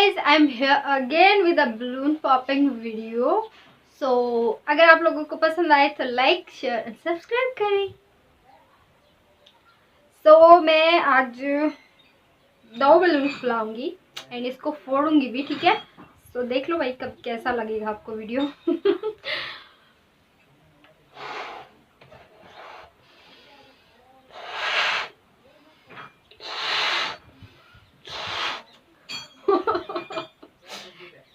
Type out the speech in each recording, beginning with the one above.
guys, I'm here again with a balloon popping video. So अगर आप लोगों को पसंद आए तो लाइक शेयर एंड सब्सक्राइब करें. So मैं आज 2 बलून फुलाऊंगी एंड इसको फोड़ूंगी भी, ठीक है. तो देख लो भाई कब कैसा लगेगा आपको वीडियो.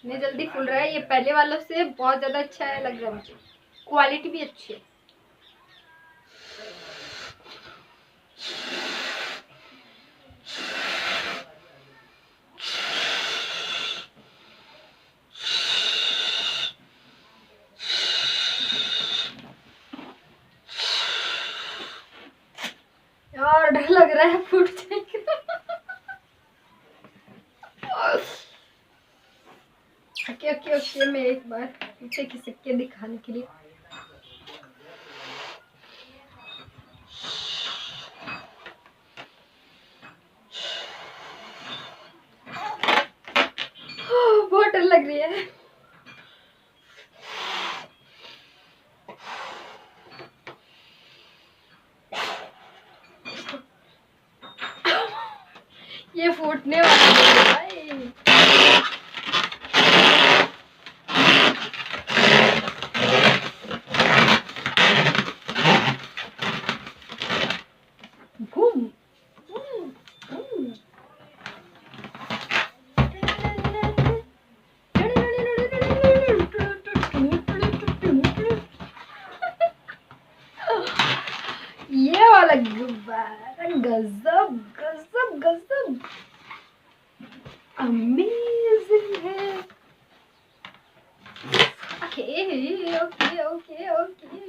इतनी जल्दी फूल रहा है, ये पहले वालों से बहुत ज्यादा अच्छा है लग रहा है मुझे. क्वालिटी भी अच्छी है. यार डर लग रहा है फूट जाएगा. ओके मैं एक बार पीछे खिसक के दिखाने के लिए. बहुत डर लग रही है. ये फूटने वाला है भाई. घूम ये वाला गुब्बारा गजब गजब गजब अमेजिंग है. Okay okay okay okay.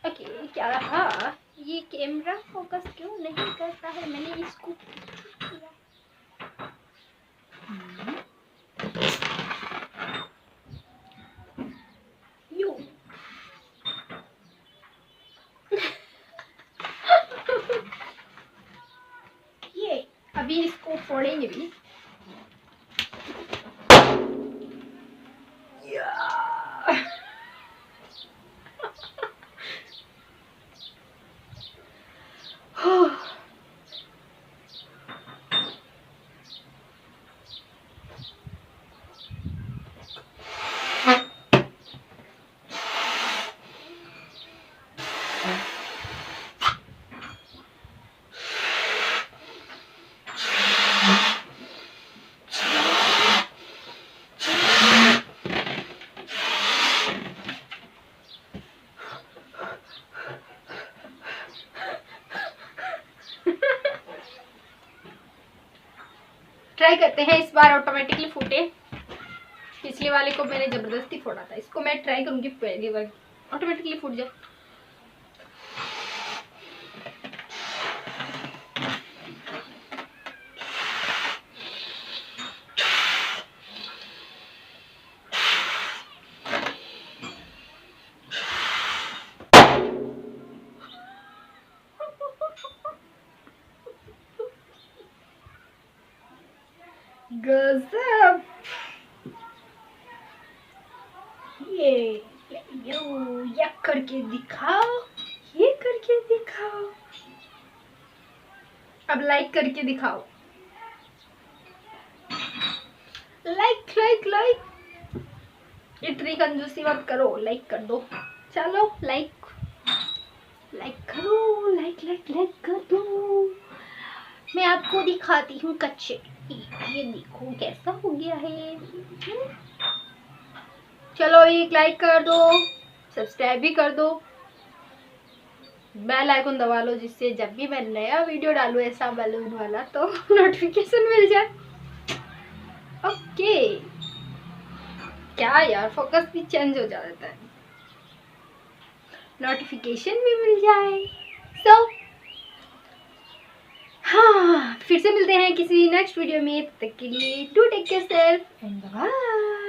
Okay क्या रहा ये कैमरा फोकस क्यों नहीं करता है. मैंने इसको किया. यू ये अभी इसको फोड़ेंगे भी. ट्राई करते हैं इस बार ऑटोमेटिकली फूटे. पिछले वाले को मैंने जबरदस्ती फोड़ा था, इसको मैं ट्राई करूंगी पहली बार ऑटोमेटिकली फूट जाए. गजब. ये करके दिखाओ, ये करके दिखाओ. अब लाइक करके दिखाओ. Like like like. इतनी कंजूसी मत करो, लाइक कर दो. चलो लाइक करो, लाइक कर दो. मैं आपको दिखाती हूँ कच्चे. ये देखो कैसा हो गया है. चलो एक लाइक कर दो, सब्सक्राइब भी कर दो, बेल आइकन दबा लो जिससे जब भी मैं नया वीडियो डालूं ऐसा बलून वाला तो नोटिफिकेशन मिल जाए. ओके क्या यार फोकस भी चेंज हो जाता है, नोटिफिकेशन भी मिल जाए. सो किसी नेक्स्ट वीडियो में, तब तक के लिए do take care self and bye.